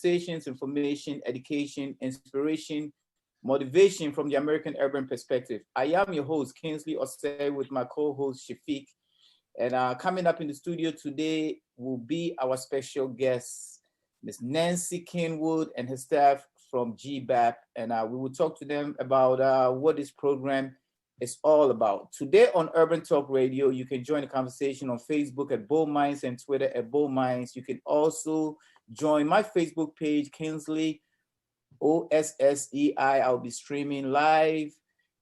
conversations, information, education, inspiration, motivation from the American urban perspective. I am your host, Kingsley Osei, with my co-host, Shafiq. And coming up in the studio today will be our special guest, Ms. Nancy Kingwood and her staff from GBAPP. And we will talk to them about what this program is all about. Today on Urban Talk Radio, you can join the conversation on Facebook at Bold Minds and Twitter at Bold Minds. You can also join my Facebook page, Kingsley, Ossei. I'll be streaming live.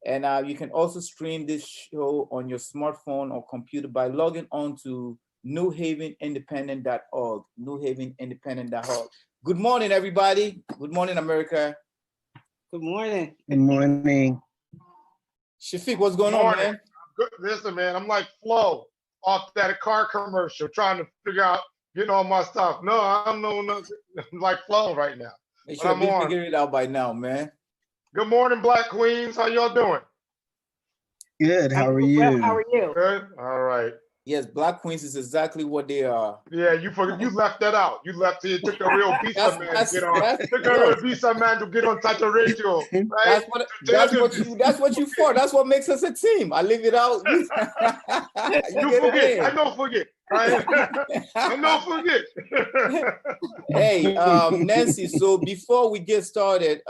And you can also stream this show on your smartphone or computer by logging on to newhavenindependent.org, newhavenindependent.org. Good morning, everybody. Good morning, America. Good morning. Good morning. Shafiq, what's going on, man? Good. Listen, man, I'm like Flo off that car commercial trying to figure out, getting all my stuff. No, I'm like Flo right now. They should be figuring it out by now, man. Good morning, Black Queens. How y'all doing? Good. How are you? Well, how are you? Good. All right. Yes, Black Queens is exactly what they are. Yeah, you left that out. You left it. Took a real visa man to get on. Took a real visa man to get on such a radio. Right? That's what you for. That's what makes us a team. I leave it out. You forget. I don't forget. Right? I don't forget. Hey, Nancy. So before we get started,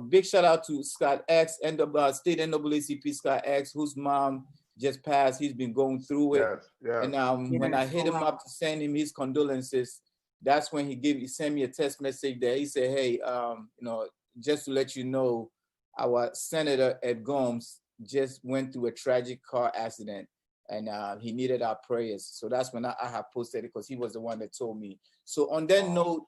big shout out to Scott X and state NAACP Scott X, whose mom just passed. He's been going through it. Yes. And when I hit him up to send him his condolences, that's when he sent me a text message there. He said, hey, just to let you know, our Senator Ed Gomes just went through a tragic car accident and he needed our prayers. So that's when I have posted it because he was the one that told me. So on that note,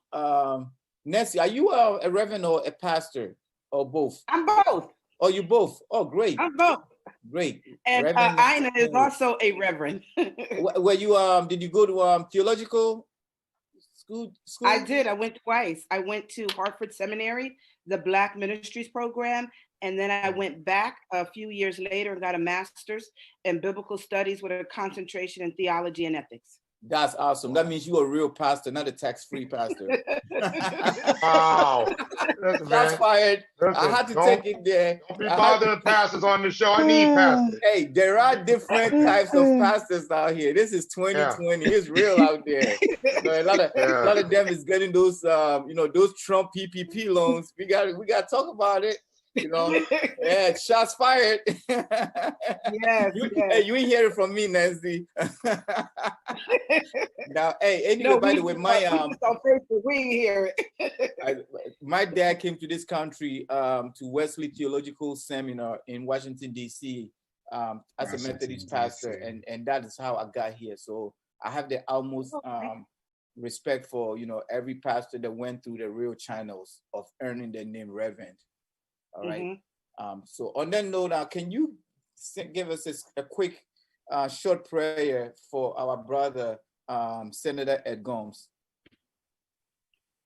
Nancy, are you a reverend or a pastor or both? I'm both. Oh, you both? Oh, great. I'm both. Great. And Ina is also a reverend. Were you did you go to theological school? I did. I went twice. I went to Hartford Seminary, the Black Ministries program, and then I went back a few years later and got a master's in biblical studies with a concentration in theology and ethics. That's awesome. That means you're a real pastor, not a tax-free pastor. Wow. That's fired. Listen, I had to take it there. Don't be bothering pastors on the show. I need pastors. Hey, there are different types of pastors out here. This is 2020. It's real out there. A lot of them is getting those those Trump PPP loans. We got to talk about it. Yeah, shots fired. Yes, Hey, you ain't hear it from me, Nancy. Now, hey, anyway, by the way, my on Facebook, we ain't hear it. My dad came to this country to Wesley Theological Seminar in Washington, D.C. As a Methodist pastor, and that is how I got here. So I have the utmost respect for every pastor that went through the real channels of earning the name Reverend. All right. Mm-hmm. So on that note, now, can you give us a quick short prayer for our brother, Senator Ed Gomes?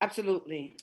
Absolutely.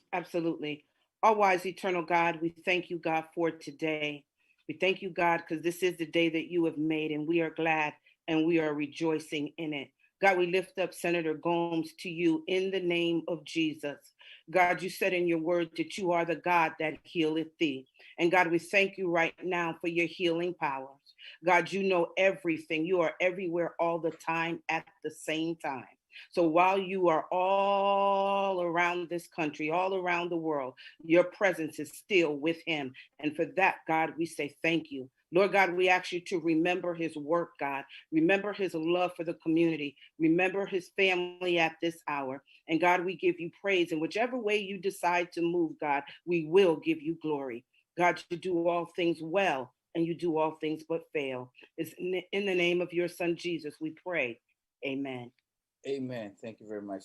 All wise, eternal God, we thank you, God, for today. We thank you, God, because this is the day that you have made, and we are glad and we are rejoicing in it. God, we lift up Senator Gomes to you in the name of Jesus. God, you said in your word that you are the God that healeth thee. And God, we thank you right now for your healing powers. God, you know everything. You are everywhere all the time at the same time. So while you are all around this country, all around the world, your presence is still with him. And for that, God, we say thank you. Lord God, we ask you to remember his work, God. Remember his love for the community. Remember his family at this hour. And God, we give you praise. In whichever way you decide to move, God, we will give you glory. God, you do all things well, and you do all things but fail. It's in the name of your son, Jesus, we pray. Amen. Amen. Thank you very much.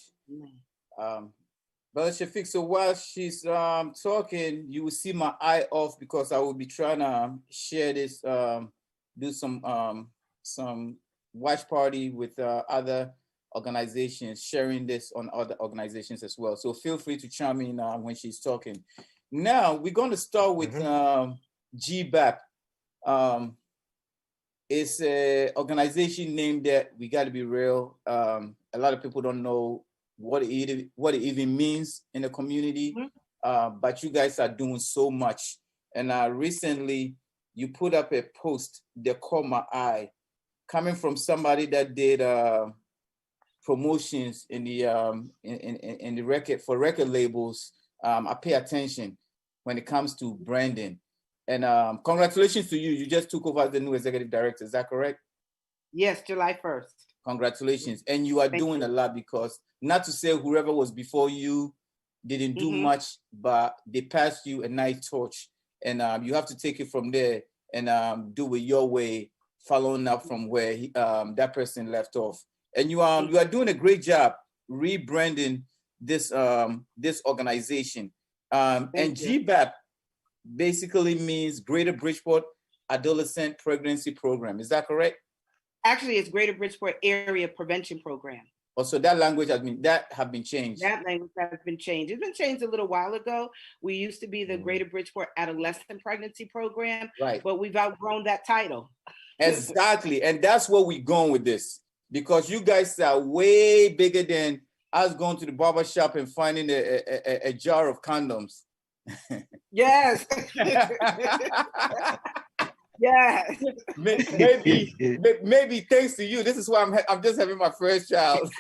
Brother Shafiq, so while she's talking, you will see my eye off because I will be trying to share this, do some watch party with other organizations, sharing this on other organizations as well. So feel free to chime in when she's talking. Now we're going to start with GBAPP. It's an organization named that, we got to be real. A lot of people don't know what it even means in the community. But you guys are doing so much. And recently, you put up a post that caught my eye, coming from somebody that did promotions in the record labels. I pay attention when it comes to branding. And congratulations to you. You just took over as the new executive director. Is that correct? Yes, July 1st. Congratulations. And you are doing a lot, because not to say whoever was before you didn't do much, but they passed you a nice torch. And you have to take it from there and do it your way, following up from where that person left off. And you are doing a great job rebranding this organization. And GBAPP basically means Greater Bridgeport Adolescent Pregnancy Program. Is that correct? Actually, it's Greater Bridgeport Area Prevention Program. Oh, so that language have been changed. That language has been changed. It's been changed a little while ago. We used to be the Greater Bridgeport Adolescent Pregnancy Program, right? But we've outgrown that title. Exactly, and that's where we're going with this, because you guys are way bigger than us going to the barber shop and finding a jar of condoms. Yes. Yeah. Maybe thanks to you. This is why I'm just having my first child.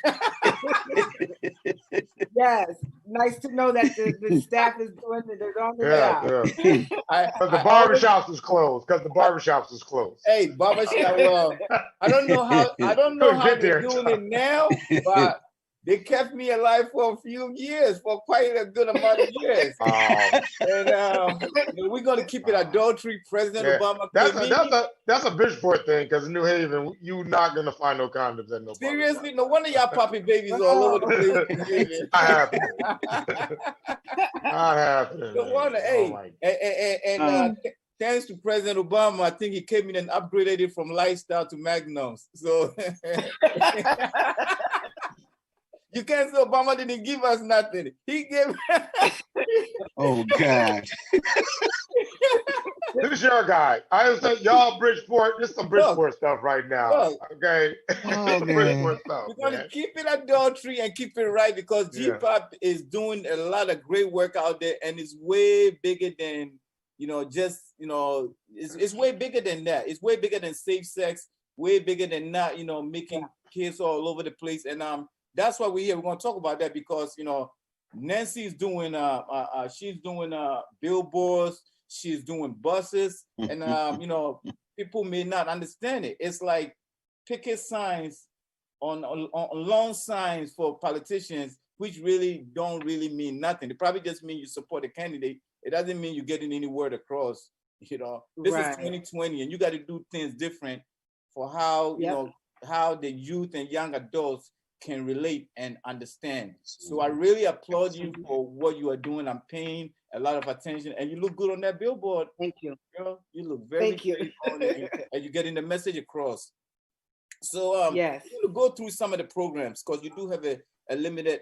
Yes. Nice to know that the staff is doing it. They're on the job. Because the barbershops is closed. Hey, barbershop. Well, I don't know how they're doing it now, but they kept me alive for a few years, for quite a good amount of years. And we're going to keep it adultery. President Obama. That's a Bridgeport thing, because in New Haven, you're not going to find no condoms at no. Seriously, no wonder y'all popping babies all over the place. Not happening. No wonder. Hey, thanks to President Obama, I think he came in and upgraded it from lifestyle to Magnums. So. You can't say Obama didn't give us nothing. He gave. Oh God. This is your guy. I understand y'all Bridgeport. This is some Bridgeport stuff right now. Okay. Bridgeport stuff. We're gonna keep it adultery and keep it right, because GBAPP is doing a lot of great work out there, and it's way bigger than it's way bigger than that. It's way bigger than safe sex. Way bigger than not making kids all over the place. And that's why we're here. We're going to talk about that, because Nancy's doing she's doing billboards, she's doing buses, and people may not understand it. It's like picket signs on lawn signs for politicians, which really don't really mean nothing. It probably just mean you support a candidate. It doesn't mean you're getting any word across. This is 2020, and you got to do things different for how how the youth and young adults can relate and understand. So I really applaud you for what you are doing. I'm paying a lot of attention, and you look good on that billboard. Thank you. Girl, you look very good on it, and you're getting the message across. So yes, we'll go through some of the programs, because you do have a limited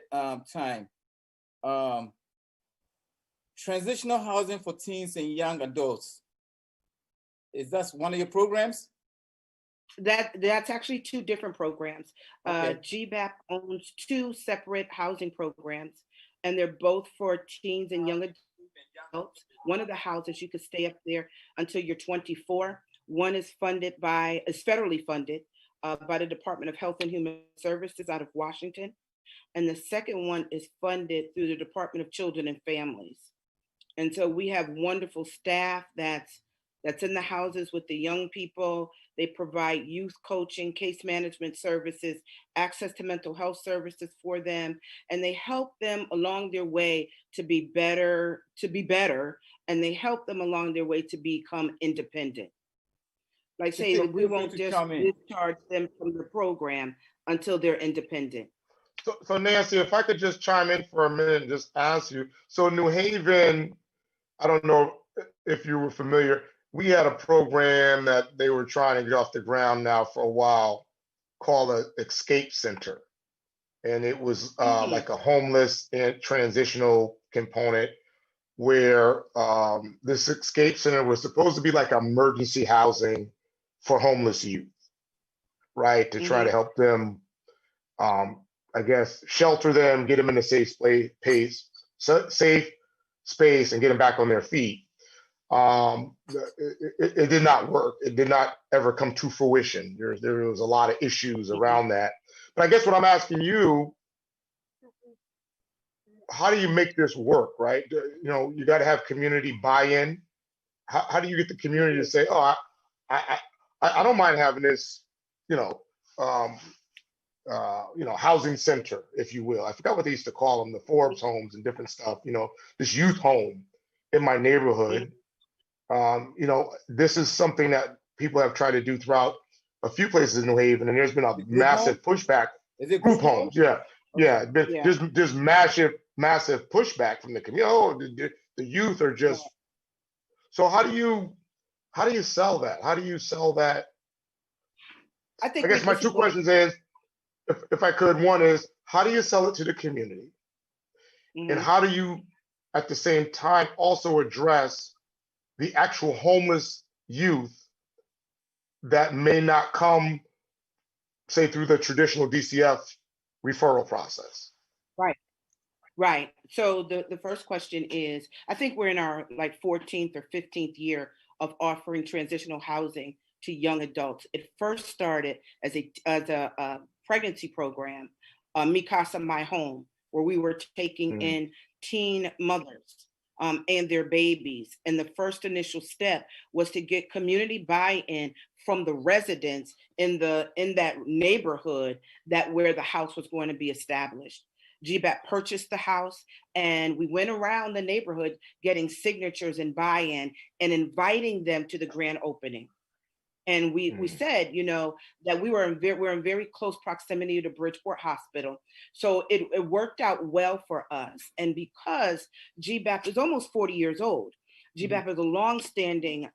time. Transitional housing for teens and young adults. Is that one of your programs? That's actually two different programs. Okay. GBAPP owns two separate housing programs, and they're both for teens and young adults. One of the houses, you could stay up there until you're 24. One is federally funded by the Department of Health and Human Services out of Washington. And the second one is funded through the Department of Children and Families. And so we have wonderful staff that's in the houses with the young people. They provide youth coaching, case management services, access to mental health services for them, and they help them along their way to be better, and they help them along their way to become independent. Like say, we won't just discharge them from the program until they're independent. So Nancy, if I could just chime in for a minute and just ask you, so New Haven, I don't know if you were familiar, we had a program that they were trying to get off the ground now for a while called an Escape Center. And it was like a homeless and transitional component where this Escape Center was supposed to be like emergency housing for homeless youth, right? To try to help them I guess, shelter them, get them in a safe safe space, and get them back on their feet. It did not work. It did not ever come to fruition. There was a lot of issues around that. But I guess what I'm asking you, how do you make this work, right? You know, you got to have community buy-in. How do you get the community to say, oh, I don't mind having this, you know, housing center, if you will. I forgot what they used to call them, the Forbes homes and different stuff, you know, this youth home in my neighborhood. You know, this is something that people have tried to do throughout a few places in New Haven, and there's been a massive pushback. Is it group homes? Yeah. Yeah. Yeah. There's massive pushback from the community. Oh, the youth are just, so how do you sell that? How do you sell that? I think I guess my two questions is, if I could, one is, how do you sell it to the community? And how do you, at the same time, also address the actual homeless youth that may not come, say, through the traditional DCF referral process? Right. So the first question is, I think we're in our like 14th or 15th year of offering transitional housing to young adults. It first started as a pregnancy program, Mi Casa My Home, where we were taking in teen mothers and their babies. And the first initial step was to get community buy-in from the residents in that neighborhood where the house was going to be established. GBAPP purchased the house, and we went around the neighborhood getting signatures and buy-in and inviting them to the grand opening. And we said, you know, that we're in very close proximity to Bridgeport Hospital. So it worked out well for us. And because GBAPP is almost 40 years old, GBAPP has a longstanding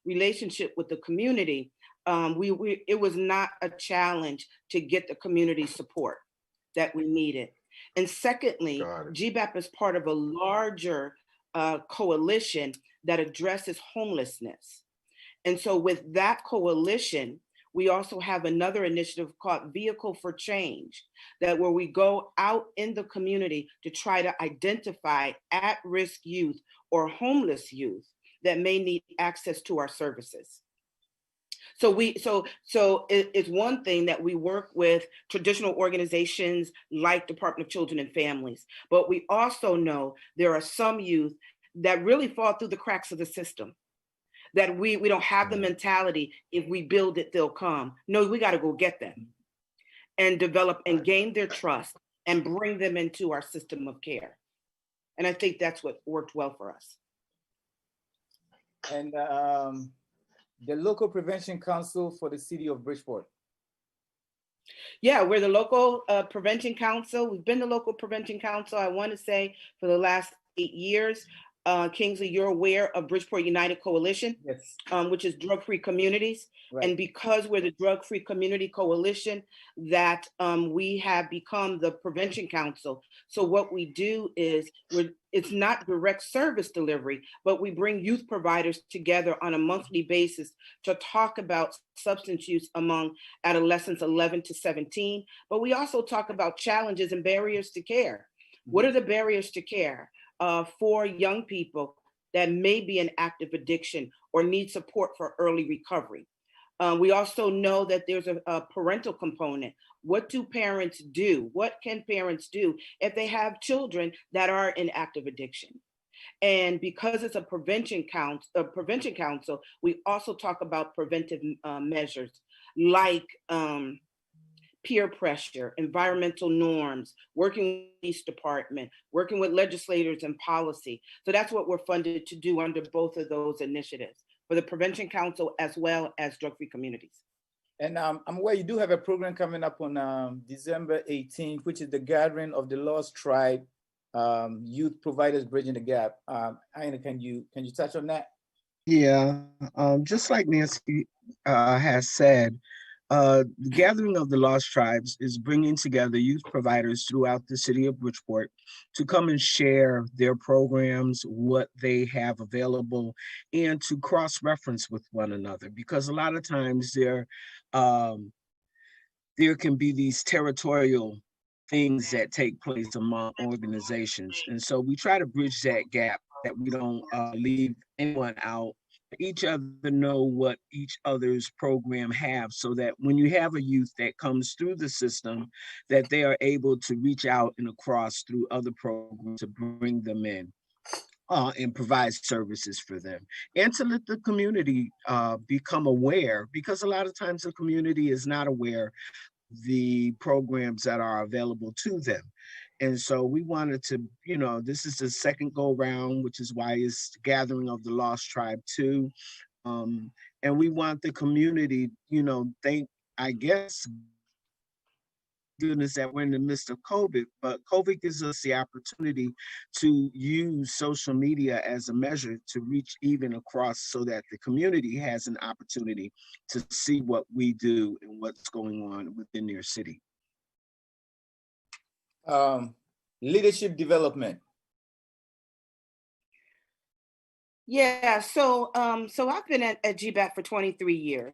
relationship with the community. It was not a challenge to get the community support that we needed. And secondly, GBAPP is part of a larger coalition that addresses homelessness. And so with that coalition, we also have another initiative called Vehicle for Change, that where we go out in the community to try to identify at-risk youth or homeless youth that may need access to our services. So it's one thing that we work with traditional organizations like Department of Children and Families, but we also know there are some youth that really fall through the cracks of the system, that we don't have the mentality, if we build it, they'll come. No, we got to go get them and develop and gain their trust and bring them into our system of care. And I think that's what worked well for us. And the local prevention council for the city of Bridgeport. Yeah, we're the local prevention council. We've been the local prevention council, I want to say, for the last 8 years. Kingsley, you're aware of Bridgeport United Coalition, yes, which is drug-free communities. Right. And because we're the drug-free community coalition, that we have become the prevention council. So what we do is, it's not direct service delivery, but we bring youth providers together on a monthly basis to talk about substance use among adolescents 11 to 17. But we also talk about challenges and barriers to care. What are the barriers to care for young people that may be in active addiction or need support for early recovery? We also know that there's a parental component. What do parents do? What can parents do if they have children that are in active addiction? And because it's a prevention council, we also talk about preventive measures like peer pressure, environmental norms, working with the police department, working with legislators and policy. So that's what we're funded to do under both of those initiatives, for the Prevention Council as well as drug-free communities. And I'm aware you do have a program coming up on December 18th, which is the Gathering of the Lost Tribe Youth Providers Bridging the Gap. Aina, can you touch on that? Yeah, just like Nancy has said, the Gathering of the Lost Tribes is bringing together youth providers throughout the city of Bridgeport to come and share their programs, what they have available, and to cross-reference with one another. Because a lot of times there can be these territorial things that take place among organizations. And so we try to bridge that gap, that we don't leave anyone out. Each other know what each other's program have, so that when you have a youth that comes through the system, that they are able to reach out and across through other programs to bring them in. And provide services for them, and to let the community become aware, because a lot of times the community is not aware the programs that are available to them. And so we wanted to, this is the second go round, which is why it's Gathering of the Lost Tribe too. And we want the community, I guess, goodness that we're in the midst of COVID, but COVID gives us the opportunity to use social media as a measure to reach even across, so that the community has an opportunity to see what we do and what's going on within their city. Leadership development. Yeah, so I've been at GBAPP for 23 years,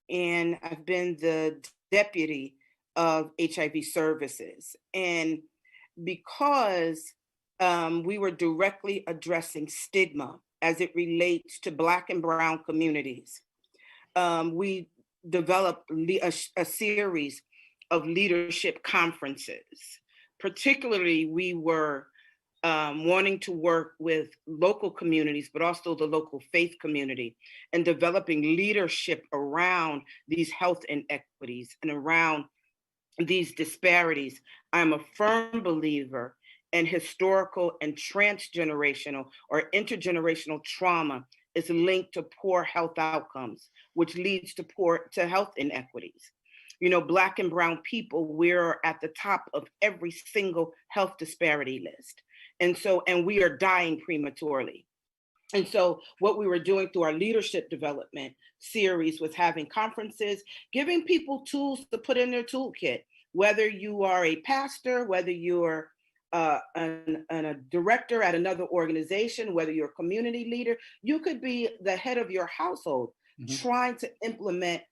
and I've been the deputy of HIV services. And because we were directly addressing stigma as it relates to Black and Brown communities, we developed a series of leadership conferences. Particularly, we were wanting to work with local communities, but also the local faith community, and developing leadership around these health inequities and around these disparities. I'm a firm believer in historical and transgenerational or intergenerational trauma is linked to poor health outcomes, which leads to health inequities. Black and Brown people, we're at the top of every single health disparity list. And we are dying prematurely. And so what we were doing through our leadership development series was having conferences, giving people tools to put in their toolkit, whether you are a pastor, whether you're a director at another organization, whether you're a community leader, you could be the head of your household, trying to implement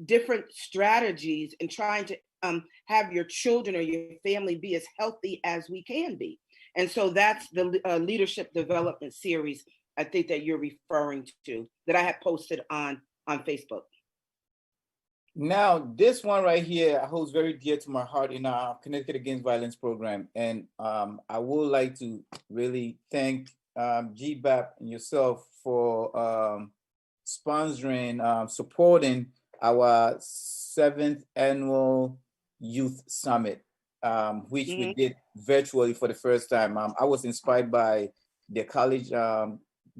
different strategies and trying to have your children or your family be as healthy as we can be. And so that's the leadership development series I think that you're referring to, that I have posted on Facebook. Now, this one right here holds very dear to my heart in our Connecticut Against Violence program. And I would like to really thank GBAPP and yourself for sponsoring, supporting our 7th annual youth summit, which we did virtually for the first time. I was inspired by the college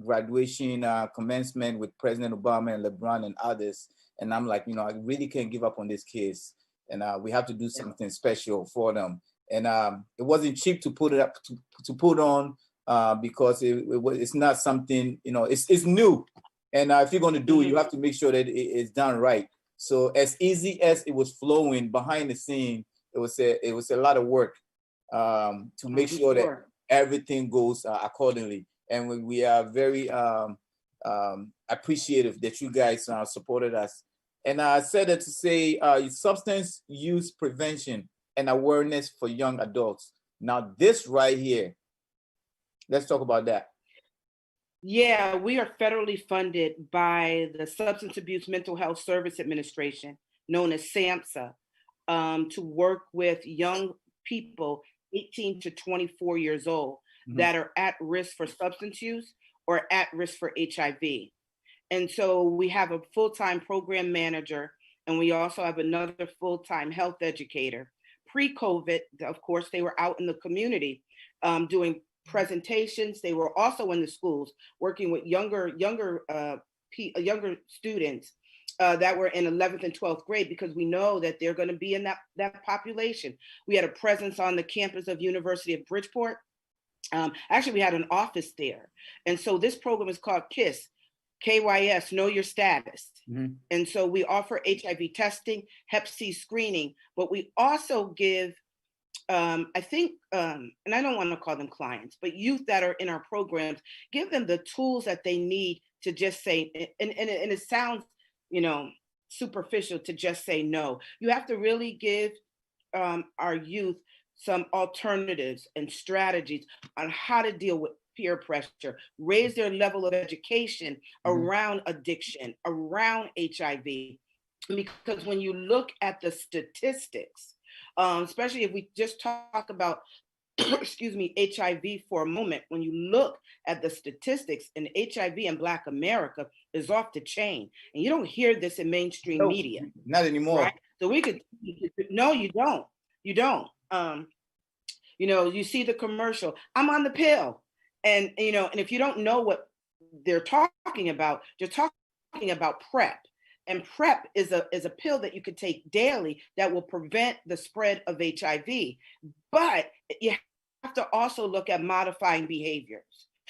graduation commencement with President Obama and LeBron and others. And I'm like, I really can't give up on this kids. And we have to do something special for them. And it wasn't cheap to put it up, to put on, because it's not something, it's new. And if you're going to do it, you have to make sure that it's done right. So as easy as it was flowing behind the scene, it was a lot of work to make sure that everything goes accordingly. And we are very appreciative that you guys supported us. And I said that to say substance use prevention and awareness for young adults. Now this right here, let's talk about that. Yeah, we are federally funded by the Substance Abuse Mental Health Service Administration, known as SAMHSA, to work with young people 18 to 24 years old that are at risk for substance use or at risk for HIV. And so we have a full-time program manager, and we also have another full-time health educator. Pre-COVID, of course, they were out in the community doing presentations. They were also in the schools working with younger students that were in 11th and 12th grade, because we know that they're going to be in that population. We had a presence on the campus of University of Bridgeport. Actually, we had an office there. And so this program is called KISS, KYS, Know Your Status. And so we offer HIV testing, Hep C screening, but we also give, I think, and I don't want to call them clients, but youth that are in our programs, give them the tools that they need to just say, and it sounds, superficial to just say no. You have to really give our youth some alternatives and strategies on how to deal with peer pressure, raise their level of education around addiction, around HIV. Because when you look at the statistics, especially if we just talk about excuse me, HIV for a moment, when you look at the statistics, and HIV in Black America is off the chain. And you don't hear this in mainstream media. Not anymore. Right? So we could, no, you don't. You don't. You know, you see the commercial, I'm on the pill. And, you know, and if you don't know what they're talking about, they're talking about PrEP. And PrEP is a pill that you could take daily that will prevent the spread of HIV. But you have to also look at modifying behaviors.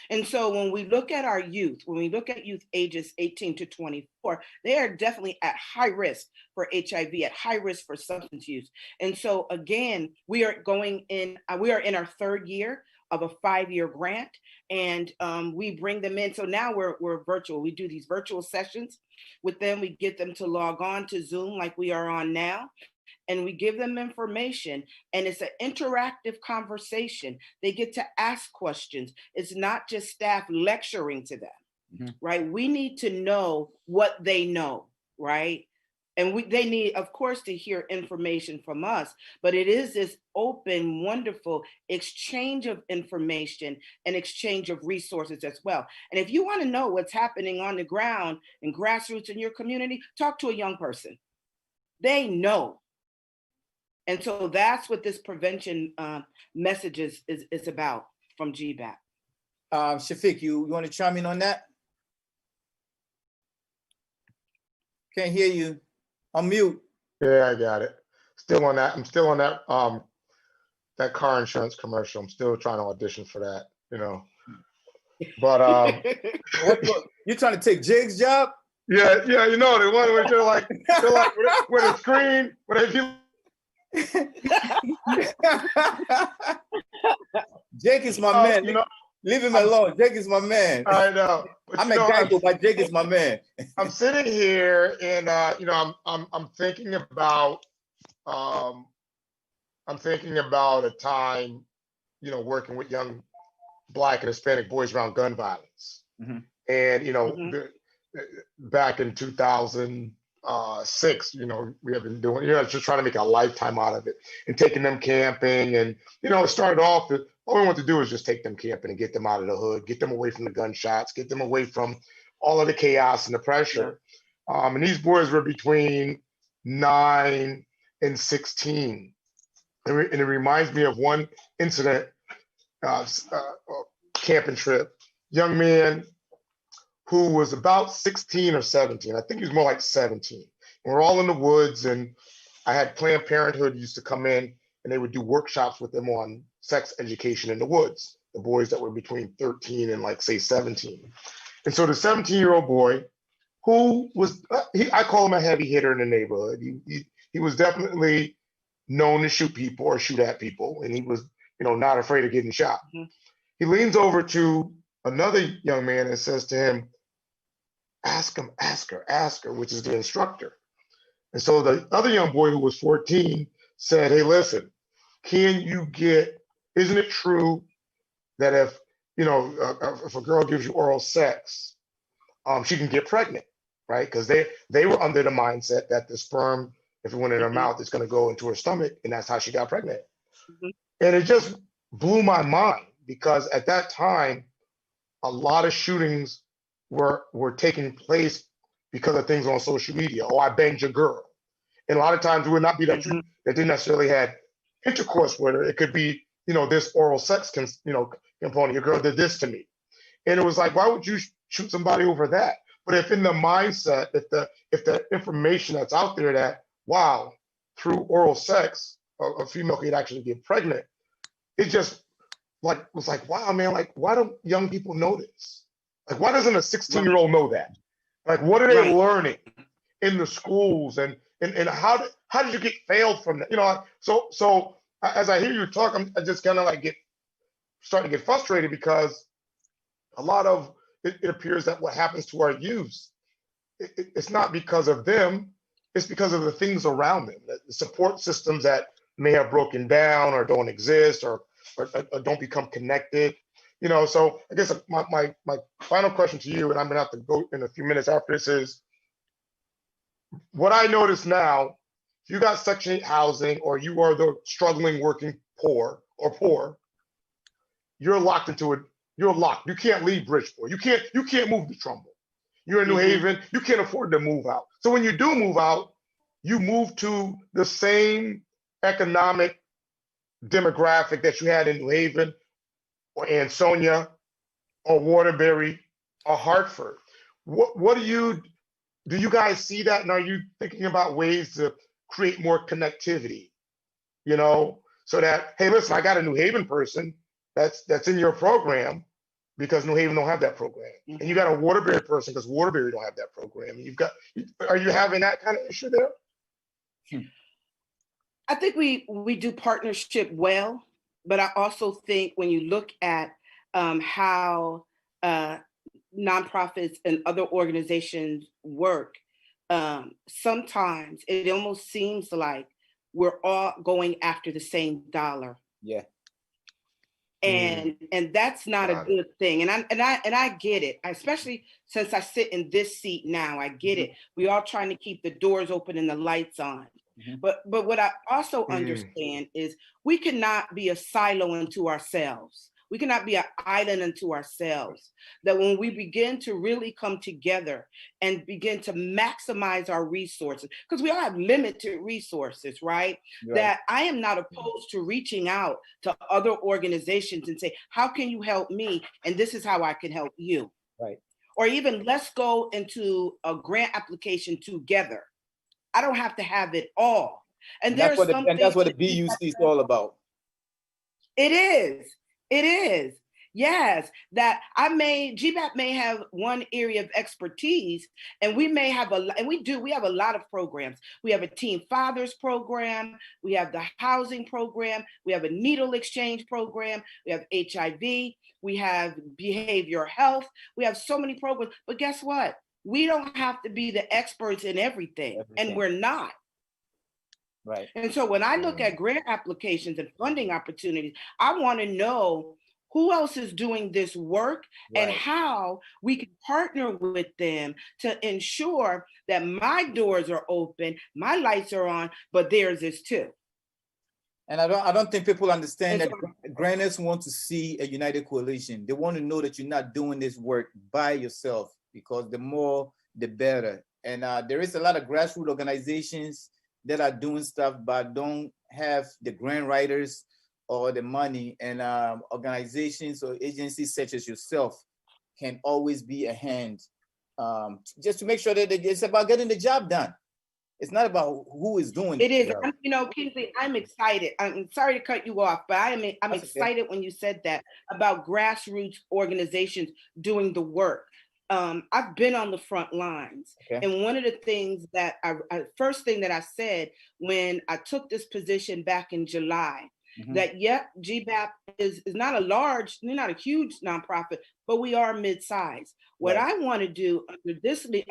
And so when we look at our youth, when we look at youth ages 18 to 24, they are definitely at high risk for HIV, at high risk for substance use. And so again, we are in our third year of a 5-year grant, and we bring them in. So now we're virtual. We do these virtual sessions with them. We get them to log on to Zoom like we are on now, and we give them information, and it's an interactive conversation. They get to ask questions. It's not just staff lecturing to them, right? We need to know what they know, right? And they need, of course, to hear information from us, but it is this open, wonderful exchange of information and exchange of resources as well. And if you want to know what's happening on the ground and grassroots in your community, talk to a young person. They know. And so that's what this prevention message is about from GBAPP. Shafiq, you want to chime in on that? Can't hear you. Unmute. Yeah, I got it. Still on that. I'm still on that that car insurance commercial. I'm still trying to audition for that, you know. But what, you trying to take Jig's job? Yeah, you know, the one where they're like with a screen, where they Jake is my man. You know, leave him alone. Jake is my man. I know. But, I'm a Geico, but Jake is my man. I'm sitting here, and you know, I'm thinking about a time, you know, working with young Black and Hispanic boys around gun violence, and you know, back in 2006, you know, we have been doing, you know, just trying to make a lifetime out of it and taking them camping. And, you know, it started off, all we want to do is just take them camping and get them out of the hood, get them away from the gunshots, get them away from all of the chaos and the pressure. And these boys were between 9 and 16. And it reminds me of one incident, camping trip, young man who was about 16 or 17. I think he was more like 17. And we're all in the woods, and I had Planned Parenthood used to come in, and they would do workshops with them on sex education in the woods, the boys that were between 13 and like, say, 17. And so the 17-year-old boy, who was, I call him a heavy hitter in the neighborhood. He was definitely known to shoot people or shoot at people, and he was, you know, not afraid of getting shot. He leans over to another young man and says to him, ask her, which is the instructor. And so the other young boy who was 14 said, hey, listen, isn't it true that if, you know, if a girl gives you oral sex, she can get pregnant, right? Because they were under the mindset that the sperm, if it went in her mouth, it's going to go into her stomach, and that's how she got pregnant. And it just blew my mind, because at that time, a lot of shootings were taking place because of things on social media. Oh, I banged your girl. And a lot of times it would not be that you that didn't necessarily had intercourse with her. It could be, you know, this oral sex component. Your girl did this to me. And it was like, why would you shoot somebody over that? But if in the mindset, if the information that's out there that, wow, through oral sex, a female could actually get pregnant, it just was like, wow, man, like, why don't young people know this? Like, why doesn't a 16-year-old know that? Like, what are they learning in the schools, and how did you get failed from that? You know, so as I hear you talk, I just kind of like starting to get frustrated, because a lot of it appears that what happens to our youth, it's not because of them, it's because of the things around them, the support systems that may have broken down or don't exist or don't become connected. So I guess my final question to you, and I'm gonna have to go in a few minutes after this, is what I notice now, if you got Section 8 housing or you are the struggling working poor, you're locked into it. You're locked. You can't leave Bridgeport. You can't move to Trumbull. You're in New Haven. You can't afford to move out. So when you do move out, you move to the same economic demographic that you had in New Haven or Ansonia or Waterbury or Hartford. What do you guys see that? And are you thinking about ways to create more connectivity, so that, hey, listen, I got a New Haven person that's in your program because New Haven don't have that program. And you got a Waterbury person because Waterbury don't have that program. And are you having that kind of issue there? I think we do partnership well, but I also think when you look at how nonprofits and other organizations work, sometimes it almost seems like we're all going after the same dollar. Yeah. And that's not a good thing. And I get it, especially since I sit in this seat now. I get it. We all trying to keep the doors open and the lights on. But what I also understand is we cannot be a silo unto ourselves. We cannot be an island unto ourselves. That when we begin to really come together and begin to maximize our resources, because we all have limited resources, right? That I am not opposed to reaching out to other organizations and say, how can you help me? And this is how I can help you. Right. Or even let's go into a grant application together. I don't have to have it all. And that's what the BUC is all about. It is. Yes, that GBAPP may have one area of expertise, and we may have we have a lot of programs. We have a Teen Fathers program, we have the housing program, we have a needle exchange program, we have HIV, we have behavioral health, we have so many programs, but guess what? We don't have to be the experts in everything. And we're not. Right. And so when I look at grant applications and funding opportunities, I want to know who else is doing this work and how we can partner with them to ensure that my doors are open, my lights are on, but theirs is too. And I don't think people understand that granters want to see a united coalition. They want to know that you're not doing this work by yourself, because the more, the better. And there is a lot of grassroots organizations that are doing stuff, but don't have the grant writers or the money. And organizations or agencies such as yourself can always be a hand, just to make sure that it's about getting the job done. It's not about who is doing it. It is. Kingsley, I'm excited. I'm sorry to cut you off, but I'm excited when you said that about grassroots organizations doing the work. I've been on the front lines. And one of the things that first thing that I said when I took this position back in July, that GBAPP is not not a huge nonprofit, but we are mid-sized. What I want to do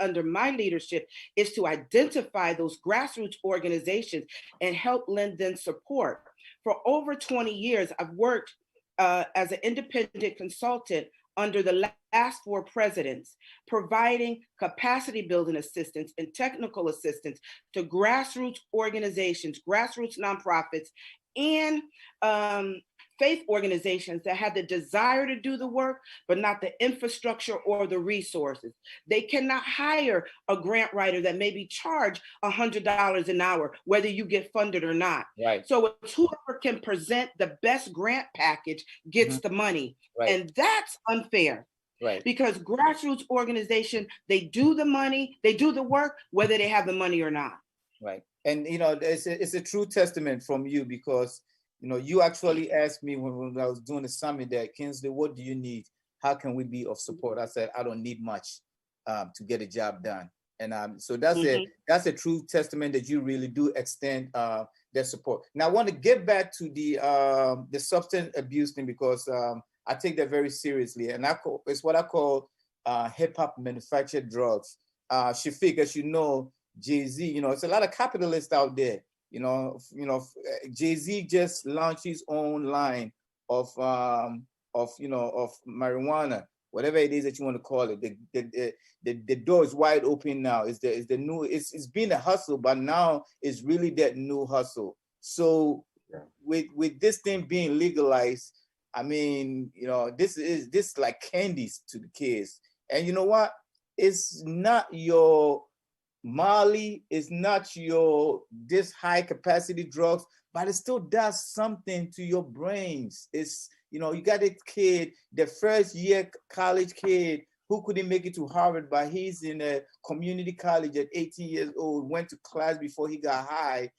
under my leadership is to identify those grassroots organizations and help lend them support. For over 20 years, I've worked as an independent consultant under the last 4 presidents, providing capacity building assistance and technical assistance to grassroots organizations, grassroots nonprofits, and faith organizations that had the desire to do the work, but not the infrastructure or the resources. They cannot hire a grant writer that maybe charge $100 an hour, whether you get funded or not. Right. So it's whoever can present the best grant package gets the money. Right. And that's unfair. Right. Because grassroots organization, they do the money, they do the work, whether they have the money or not. Right. And, it's a true testament from you, because, you actually asked me when I was doing the summit that, Kingsley, what do you need? How can we be of support? I said, I don't need much to get a job done. And so that's a true testament that you really do extend their support. Now, I want to get back to the substance abuse thing, because I take that very seriously. And it's what I call hip hop manufactured drugs. Shafiq, as you know, Jay-Z, it's a lot of capitalists out there Jay-Z just launched his own line of marijuana, whatever it is that you want to call it. The door is wide open now. It's the new. It's been a hustle, but now it's really that new hustle. So with this thing being legalized, I mean, this like candies to the kids. And you know what? It's not your Molly, it's not your this high capacity drugs, but it still does something to your brains. It's, you got a kid, the first year college kid who couldn't make it to Harvard, but he's in a community college at 18 years old, went to class before he got high.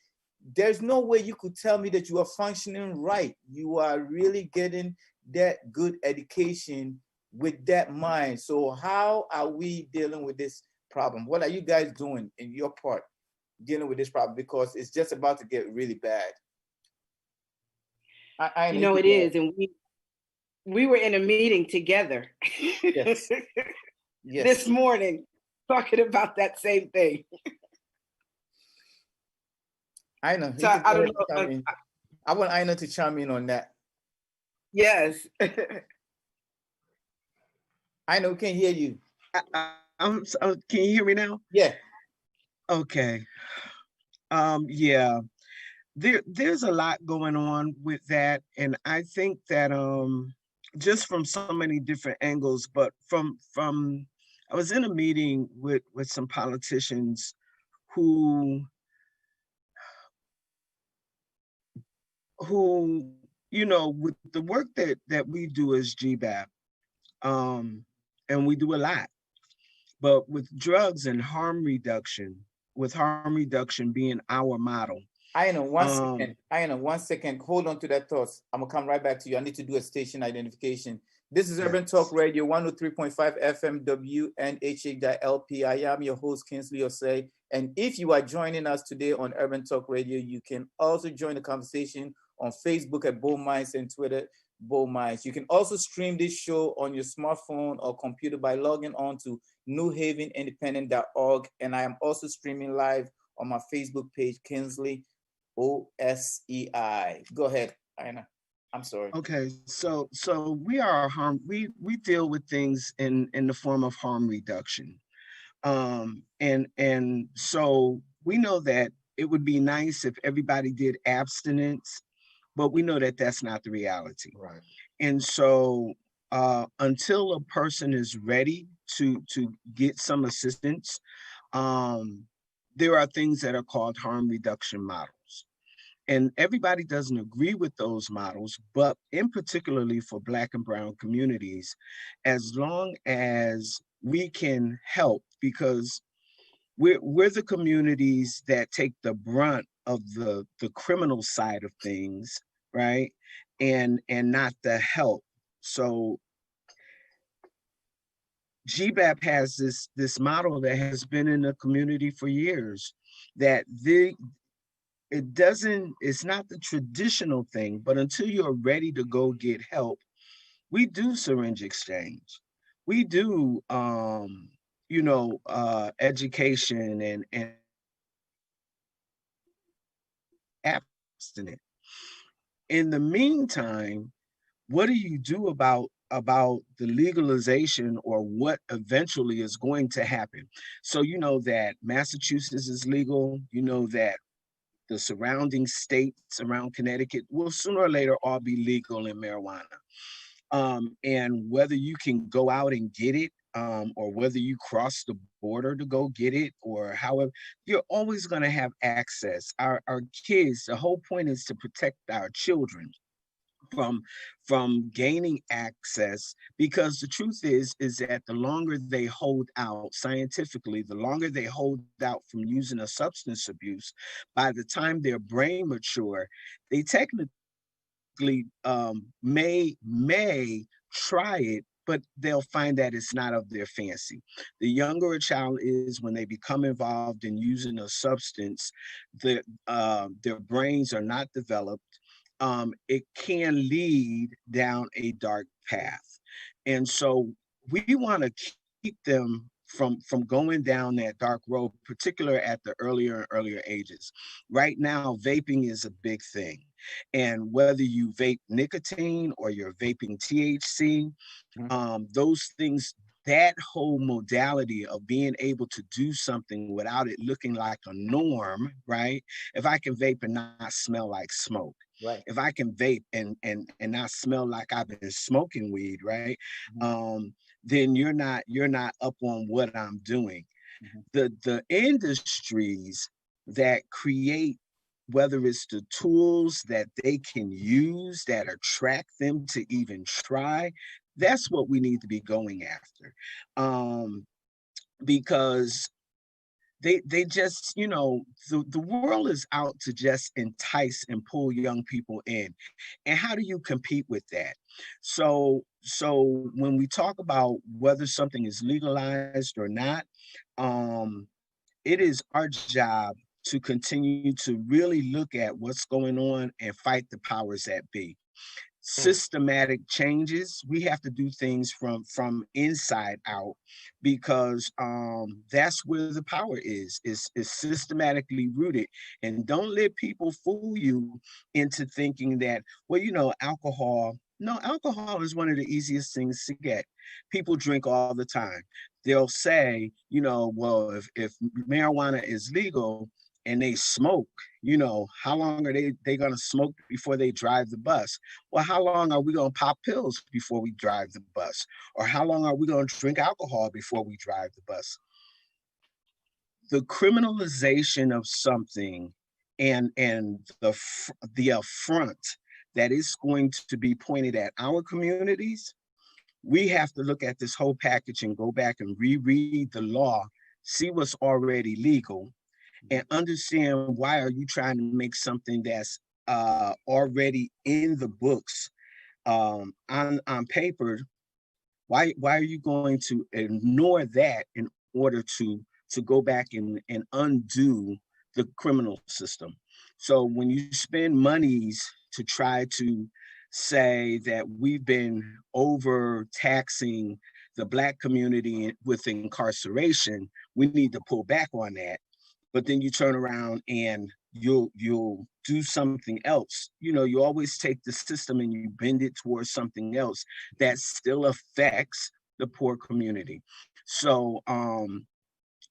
There's no way you could tell me that you are functioning right. You are really getting that good education with that mind. So how are we dealing with this problem? What are you guys doing in your part dealing with this problem? Because it's just about to get really bad. It is. And we were in a meeting together yes. this morning talking about that same thing. I know. So I don't know. I want Aina to chime in on that. Yes. I know, we can hear you. Can you hear me now? Yeah. Okay. Yeah. There's a lot going on with that, and I think that just from so many different angles, but from I was in a meeting with some politicians who with the work that we do as GBAPP, and we do a lot, but with drugs and harm reduction, with harm reduction being our model. I know, one second. Hold on to that thought. I'm gonna come right back to you. I need to do a station identification. This is Urban Talk Radio, 103.5 FM WNHA.LP. I am your host, Kingsley Osei. And if you are joining us today on Urban Talk Radio, you can also join the conversation on Facebook at Bold Minds and Twitter, Bold Minds. You can also stream this show on your smartphone or computer by logging on to newhavenindependent.org. And I am also streaming live on my Facebook page, Kingsley Osei. Go ahead, Aina. I'm sorry. Okay, so we are we deal with things in the form of harm reduction. And so we know that it would be nice if everybody did abstinence, but we know that that's not the reality. Right. And so until a person is ready to get some assistance, there are things that are called harm reduction models. And everybody doesn't agree with those models, but in particularly for Black and Brown communities, as long as we can help, because we're the communities that take the brunt of the criminal side of things, right? And not the help. So GBAPP has this model that has been in the community for years, that it's not the traditional thing, but until you're ready to go get help, we do syringe exchange. We do, education and abstinence. In the meantime, what do you do about the legalization, or what eventually is going to happen? So you know that Massachusetts is legal, you know that the surrounding states around Connecticut will sooner or later all be legal in marijuana. And whether you can go out and get it, or whether you cross the border to go get it, or however, you're always going to have access. Our kids, the whole point is to protect our children from gaining access, because the truth is that the longer they hold out scientifically, the longer they hold out from using a substance abuse, by the time their brain mature, they technically may try it, but they'll find that it's not of their fancy. The younger a child is, when they become involved in using a substance, their brains are not developed. It can lead down a dark path. And so we want to keep them from going down that dark road, particularly at the earlier and earlier ages. Right now, vaping is a big thing. And whether you vape nicotine or you're vaping THC, those things, that whole modality of being able to do something without it looking like a norm, right? If I can vape and not smell like smoke, Right. if I can vape and not smell like I've been smoking weed, right? Then you're not up on what I'm doing. The industries that create, whether it's the tools that they can use that attract them to even try, that's what we need to be going after. Because they just, the world is out to just entice and pull young people in. And how do you compete with that? So when we talk about whether something is legalized or not, it is our job to continue to really look at what's going on and fight the powers that be. Systematic changes, we have to do things from inside out, because that's where the power is systematically rooted. And don't let people fool you into thinking that, well, alcohol. No, alcohol is one of the easiest things to get. People drink all the time. They'll say, well, if marijuana is legal and they smoke, how long are they going to smoke before they drive the bus? Well, how long are we going to pop pills before we drive the bus? Or how long are we going to drink alcohol before we drive the bus? The criminalization of something and the affront that is going to be pointed at our communities, we have to look at this whole package and go back and reread the law, see what's already legal, and understand, why are you trying to make something that's already in the books, on paper? Why are you going to ignore that in order to go back and undo the criminal system? So when you spend monies to try to say that we've been overtaxing the Black community with incarceration, we need to pull back on that. But then you turn around and you'll do something else. You always take the system and you bend it towards something else that still affects the poor community. So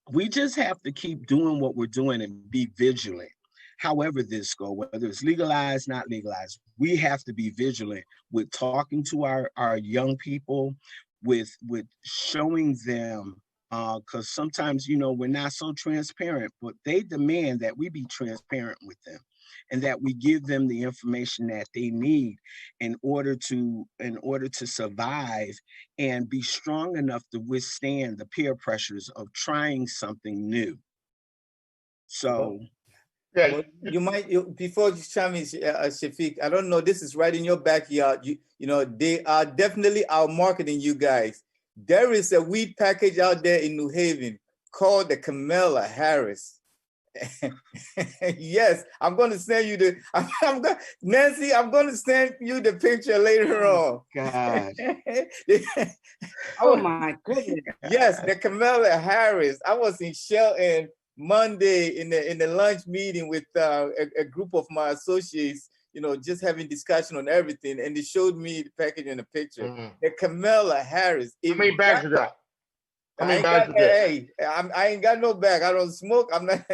we just have to keep doing what we're doing and be vigilant. However this go, whether it's legalized, not legalized, we have to be vigilant with talking to our young people, with showing them, because sometimes, we're not so transparent, but they demand that we be transparent with them and that we give them the information that they need in order to survive and be strong enough to withstand the peer pressures of trying something new. So Yeah, well, before you chime in, Shafiq, I don't know, this is right in your backyard. They are definitely out marketing you guys. There is a weed package out there in New Haven called the Kamala Harris. Yes, I'm going to send you Nancy, I'm going to send you the picture later on. God. Oh my goodness. Yes, the Kamala Harris. I was in Shelton Monday in the lunch meeting with a group of my associates, just having discussion on everything, and they showed me the package and the picture. The Kamala Harris. How many bags you got? How many bags you got? Hey, I ain't got no bag. I don't smoke. I'm not.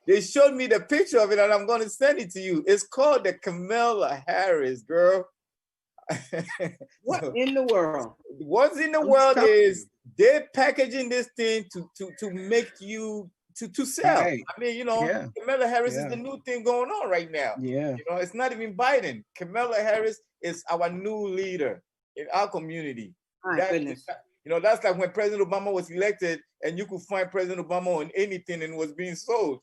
They showed me the picture of it, and I'm going to send it to you. It's called the Kamala Harris, girl. What in the world? What's in the world is they're packaging this thing to make you to sell. Right. I mean, Kamala Harris is the new thing going on right now. Yeah. It's not even Biden. Kamala Harris is our new leader in our community. My goodness. That's like when President Obama was elected, and you could find President Obama on anything and was being sold.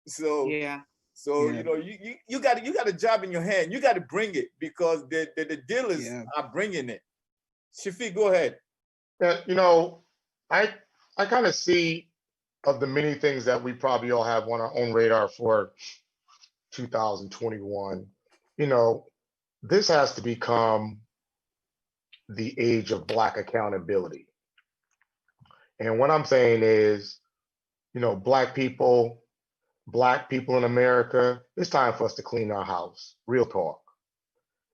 So yeah. So you got a job in your hand. You got to bring it, because the dealers are bringing it. Shafiq, go ahead. I kind of see, of the many things that we probably all have on our own radar for 2021, this has to become the age of Black accountability. And what I'm saying is, you know, black people in America, it's time for us to clean our house. Real talk.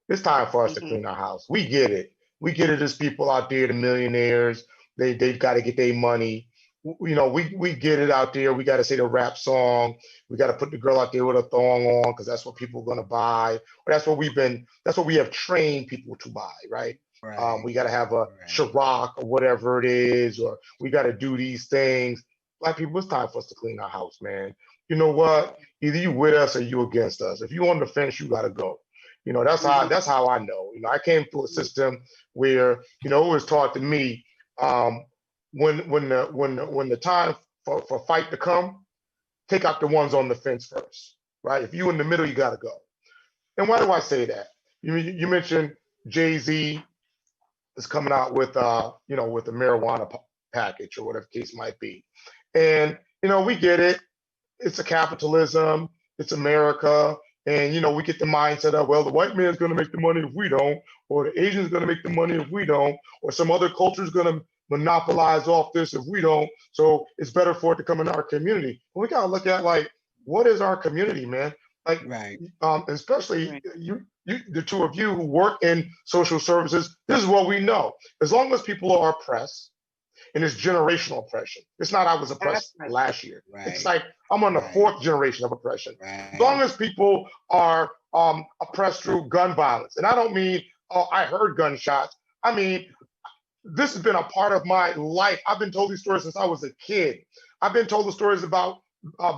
It's time for us to clean our house. We get it. We get it as people out there, the millionaires. They've got to get their money. You know, we get it out there. We got to say the rap song. We got to put the girl out there with a thong on because that's what people are gonna buy. Or that's what we have trained people to buy, right? Right. We got to have a Ciroc or whatever it is, or we got to do these things. Black people, it's time for us to clean our house, man. You know what? Either you with us or you against us. If you on the fence, you got to go. You know, that's how I know. You know, I came through a system where, you know, it was taught to me, when the time for fight to come, take out the ones on the fence first, right? If you in the middle, you got to go. And why do I say that? You mentioned Jay-Z is coming out with you know, with the marijuana package or whatever the case might be, and you know, we get it. It's a capitalism. It's America. And, you know, we get the mindset of, well, the white man's going to make the money if we don't, or the Asian's going to make the money if we don't, or some other culture is going to monopolize off this if we don't. So it's better for it to come in our community. But we got to look at, like, what is our community, man? Like, especially you, the two of you who work in social services, this is what we know. As long as people are oppressed, and it's generational oppression. It's not I was oppressed last year. It's like I'm on the fourth generation of oppression. As long as people are oppressed through gun violence, and I don't mean, oh, I heard gunshots. I mean, this has been a part of my life. I've been told these stories since I was a kid. I've been told the stories about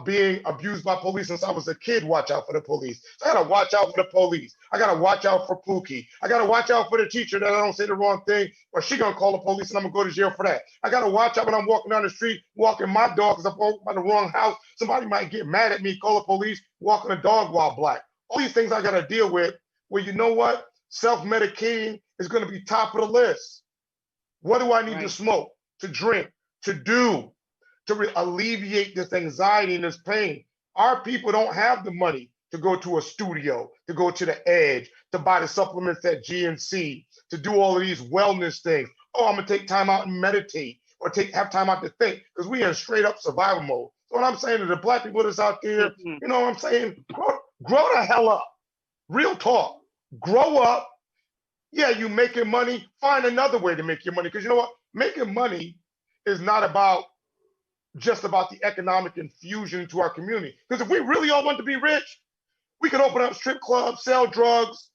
being abused by police since I was a kid. Watch out for the police. So I gotta watch out for the police. I gotta watch out for Pookie. I gotta watch out for the teacher that I don't say the wrong thing, or she gonna call the police and I'm gonna go to jail for that. I gotta watch out when I'm walking down the street, walking my dog because I'm walking by the wrong house. Somebody might get mad at me, call the police, walking a dog while black. All these things I gotta deal with. Well, you know what? Self-medicating is gonna be top of the list. What do I need to smoke, to drink, to do? To alleviate this anxiety and this pain. Our people don't have the money to go to a studio, to go to the Edge, to buy the supplements at GNC, to do all of these wellness things. Oh, I'm gonna take time out and meditate, or have time out to think, because we in straight up survival mode. So what I'm saying to the black people that's out there, you know what I'm saying? Grow the hell up. Real talk. Grow up. Yeah, you making money, find another way to make your money. Because you know what? Making money is not just about the economic infusion into our community. Because if we really all want to be rich, we could open up strip clubs, sell drugs,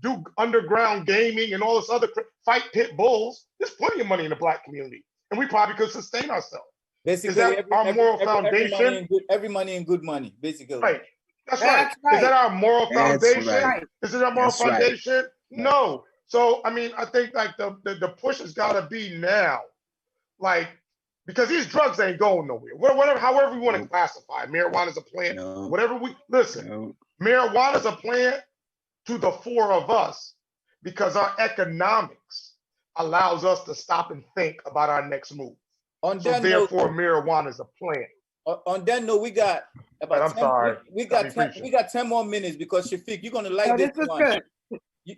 do underground gaming and all this other, fight pit bulls. There's plenty of money in the black community, and we probably could sustain ourselves. Basically, is that our moral foundation? Every money and good money, basically. Right. That's right. Is that our moral foundation? Right. Is it our moral foundation? Right. No. So, I mean, I think like the push has got to be now, like, because these drugs ain't going nowhere. Whatever, however we want to classify, marijuana's a plant. Whatever we listen, marijuana's a plant to the four of us because our economics allows us to stop and think about our next move. So therefore, marijuana's a plant. On that note, we got about we got 10 more minutes, because Shafiq, you're gonna like this one. Good.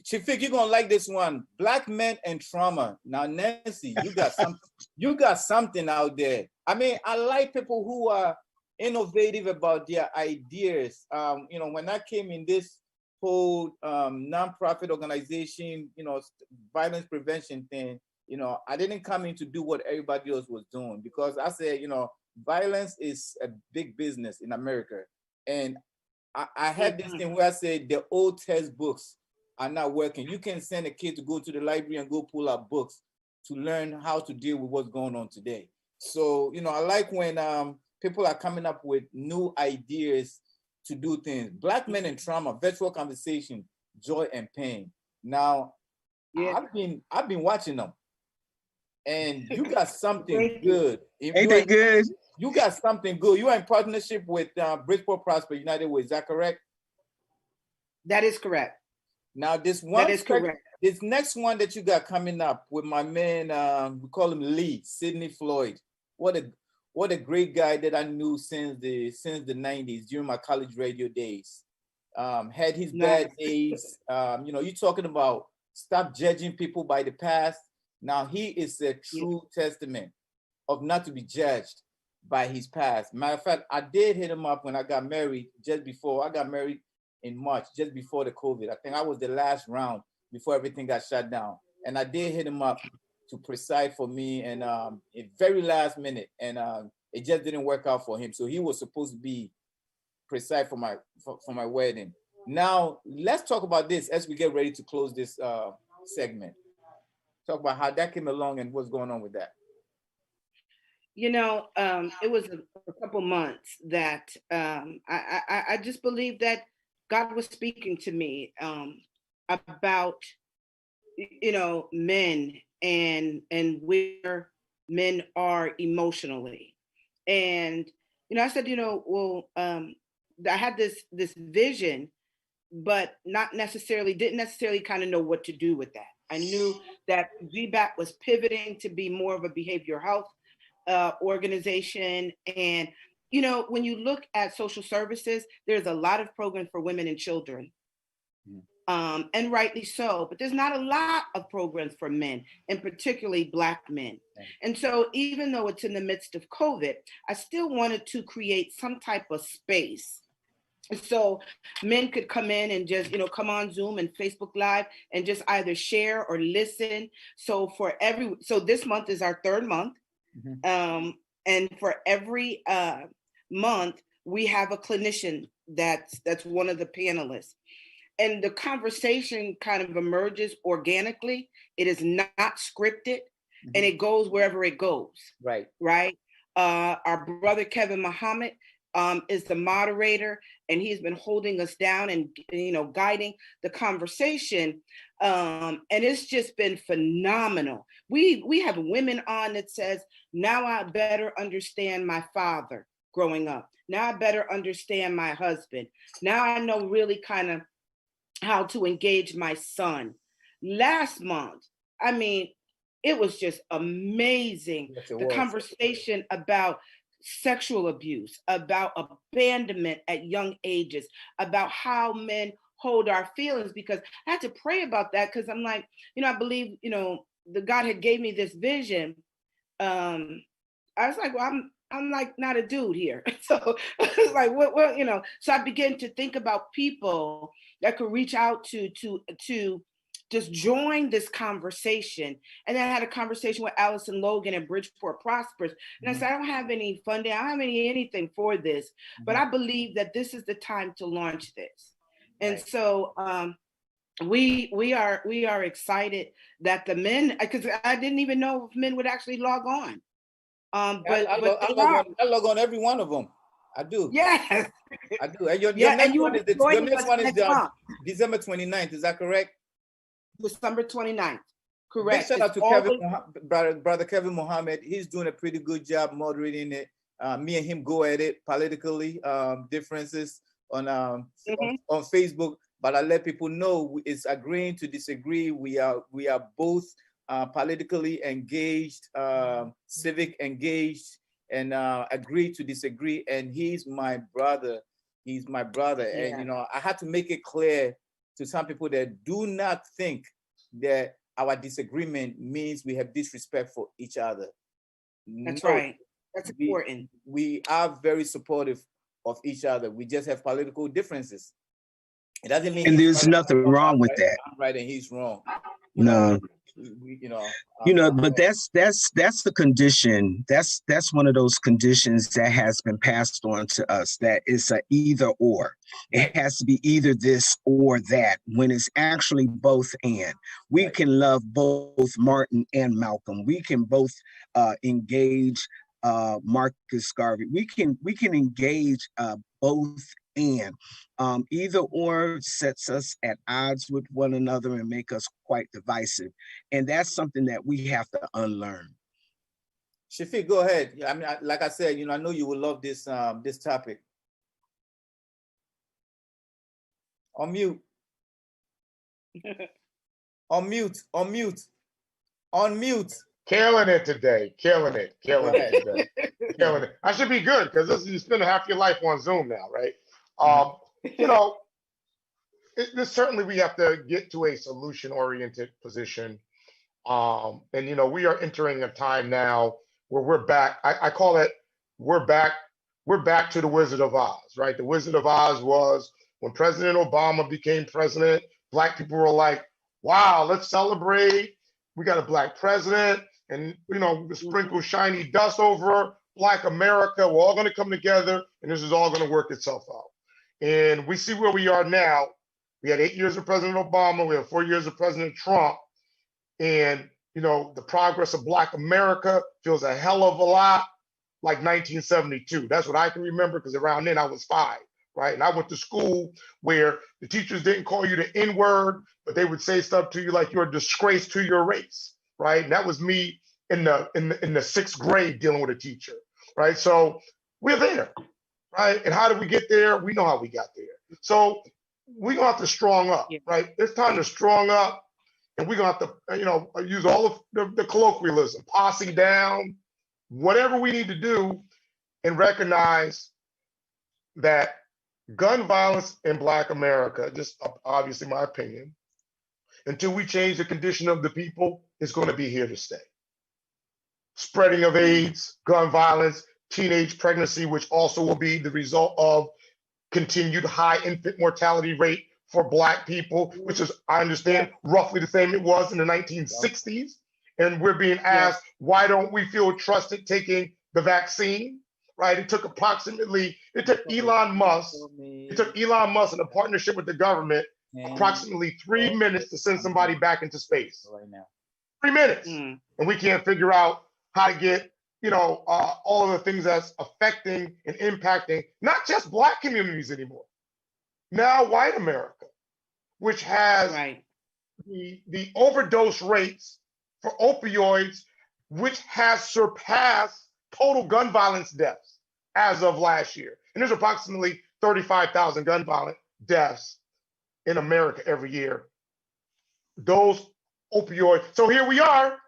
Shafiq, you're gonna like this one. Black men and trauma. Now, Nancy, you got something. You got something out there. I mean, I like people who are innovative about their ideas. You know, when I came in this whole nonprofit organization, you know, violence prevention thing, you know, I didn't come in to do what everybody else was doing, because I said, you know, violence is a big business in America, and I had this thing where I said the old textbooks are not working. You can send a kid to go to the library and go pull out books to learn how to deal with what's going on today. So, you know, I like when people are coming up with new ideas to do things. Black men and trauma, virtual conversation, joy and pain. Now, I've been watching them, and you got something good. Ain't they good? You got something good. You are in partnership with Bridgeport Prosper United Way. Is that correct? That is correct. Now, this one, that is correct. This next one that you got coming up with my man, we call him Lee, Sidney Floyd. What a great guy that I knew since the 90s during my college radio days. Had his bad days. You know, you're talking about stop judging people by the past. Now he is a true testament of not to be judged by his past. Matter of fact, I did hit him up when I got married, just before I got married in March, just before the COVID. I think I was the last round before everything got shut down. And I did hit him up to preside for me, and at very last minute, and it just didn't work out for him. So he was supposed to be preside for my wedding. Now let's talk about this as we get ready to close this segment. Talk about how that came along and what's going on with that. You know, it was a couple months that I just believe that God was speaking to me about, you know, men and where men are emotionally. And, you know, I said, you know, well, I had this vision, but didn't necessarily kind of know what to do with that. I knew that GBAPP was pivoting to be more of a behavioral health organization. And, you know, when you look at social services, there's a lot of programs for women and children. And rightly so, but there's not a lot of programs for men, and particularly Black men. And so even though it's in the midst of COVID, I still wanted to create some type of space. So men could come in and just, you know, come on Zoom and Facebook Live and just either share or listen. So this month is our third month. And for every month, we have a clinician that's one of the panelists. And the conversation kind of emerges organically. It is not scripted, and it goes wherever it goes. Right. Our brother Kevin Muhammad is the moderator, and he's been holding us down and, you know, guiding the conversation. And it's just been phenomenal. We have women on that says, now I better understand my father growing up. Now I better understand my husband. Now I know really kind of how to engage my son. Last month, I mean, it was just amazing. Yes, the conversation about sexual abuse, about abandonment at young ages, about how men hold our feelings, because I had to pray about that, because I'm like, you know, I believe, you know, the God had gave me this vision. I was like, well, I'm like not a dude here. So it's like, what, you know, so I began to think about people that could reach out to just join this conversation. And then I had a conversation with Allison Logan at Bridgeport Prospers. And I said, I don't have any funding. I don't have anything for this, but I believe that this is the time to launch this. And so we are excited that the men, because I didn't even know if men would actually log on. But I log on every one of them. I do. Yes. I do. And your next one is December 29th. Is that correct? December 29th. Correct. Big shout out to Kevin, brother Kevin Muhammad. He's doing a pretty good job moderating it. Me and him go at it politically, differences on Facebook. But I let people know it's agreeing to disagree. We are both politically engaged, civic engaged, and agree to disagree. And he's my brother. He's my brother. Yeah. And, you know, I had to make it clear to some people that do not think that our disagreement means we have disrespect for each other. That's right. That's important. We are very supportive of each other. We just have political differences. It doesn't mean. And there's nothing wrong with that. I'm right and he's wrong. No. But that's the condition. That's one of those conditions that has been passed on to us. That is a either or. It has to be either this or that. When it's actually both and. We can love both Martin and Malcolm. We can both engage Marcus Garvey. We can engage both and. Either or sets us at odds with one another and make us quite divisive. And that's something that we have to unlearn. Shafiq, go ahead. I mean, like I said, I know you will love this this topic. On mute. On mute. On mute. On mute. Killing it today. Killing it today. Killing it. I should be good because you spend half your life on Zoom now, right? Certainly we have to get to a solution-oriented position. And you know, we are entering a time now where we're back. I call it we're back to the Wizard of Oz, right? The Wizard of Oz was when President Obama became president. Black people were like, wow, let's celebrate. We got a black president, and you know, sprinkle shiny dust over Black America. We're all going to come together, and this is all going to work itself out. And we see where we are now. We had 8 years of President Obama. We have 4 years of President Trump. And, you know, the progress of Black America feels a hell of a lot like 1972. That's what I can remember, because around then I was 5, right? And I went to school where the teachers didn't call you the N-word, but they would say stuff to you like you're a disgrace to your race, right? And that was me in the 6th grade dealing with a teacher, right? So we're there, right? And how did we get there? We know how we got there. So we're gonna have to strong up, right? It's time to strong up, and we're gonna have to, you know, use all of the colloquialism, posse down, whatever we need to do, and recognize that gun violence in Black America, just obviously my opinion, until we change the condition of the people, is going to be here to stay. Spreading of AIDS, gun violence, teenage pregnancy, which also will be the result of continued high infant mortality rate for Black people, which is, I understand, roughly the same it was in the 1960s. And we're being asked, why don't we feel trusted taking the vaccine, right? It took Elon Musk in a partnership with the government, approximately 3 minutes to send somebody back into space. 3 minutes. And we can't figure out how to get, you know, all of the things that's affecting and impacting not just Black communities anymore. Now white America, which has the overdose rates for opioids, which has surpassed total gun violence deaths as of last year. And there's approximately 35,000 gun violent deaths in America every year. Those opioids. So here we are,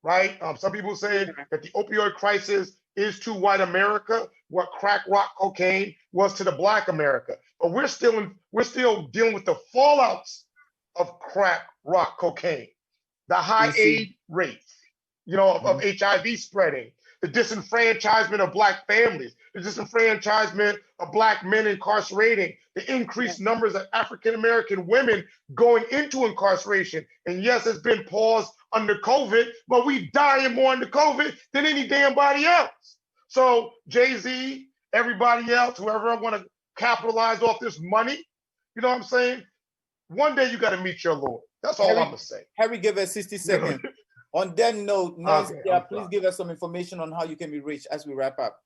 right? Some people say that the opioid crisis is to white America what crack, rock, cocaine was to the Black America. But we're still dealing with the fallouts of crack, rock, cocaine, the high AIDS rates, you know, of HIV spreading, the disenfranchisement of Black families, the disenfranchisement of Black men incarcerating, the increased numbers of African-American women going into incarceration. And yes, it's been paused under COVID, but we dying more under COVID than any damn body else. So Jay-Z, everybody else, whoever want to capitalize off this money, you know what I'm saying? One day you got to meet your Lord. That's all I'm going to say. Harry, give us 60 seconds. On that note, please give us some information on how you can be reached as we wrap up.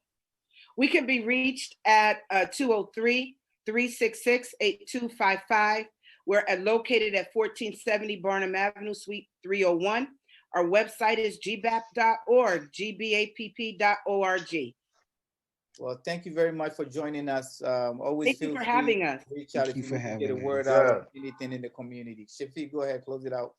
We can be reached at 203-366-8255. We're located at 1470 Barnum Avenue, Suite 301. Our website is GBAPP.org, GBAPP.org. Well, thank you very much for joining us. Always thank you for having us. Reach out if you get a word out of anything in the community. Shafiq, go ahead, close it out.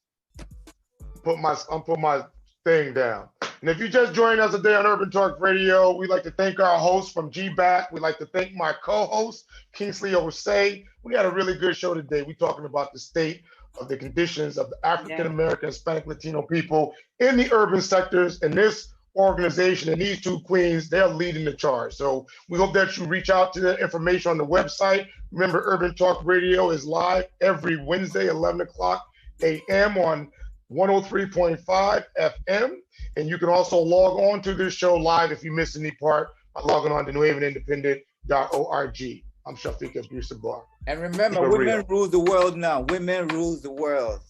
I'm put my thing down. And if you just joined us today on Urban Talk Radio, we'd like to thank our hosts from GBAPP. We'd like to thank my co-host, Kingsley Osei. We had a really good show today. We're talking about the state of the conditions of the African-American, Hispanic, Latino people in the urban sectors. And this organization and these two queens, they're leading the charge. So we hope that you reach out to the information on the website. Remember, Urban Talk Radio is live every Wednesday, 11 o'clock a.m. on 103.5 FM. And you can also log on to this show live if you missed any part by logging on to newhavenindependent.org. I'm Shafiq Abdussabur. And remember, women rule the world now. Women rule the world.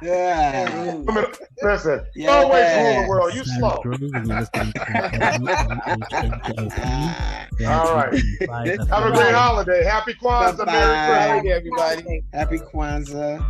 Women, listen, always rule the world. You slow. All right. Have a great holiday. Happy Kwanzaa. Bye-bye. Merry Christmas, everybody. Happy Kwanzaa.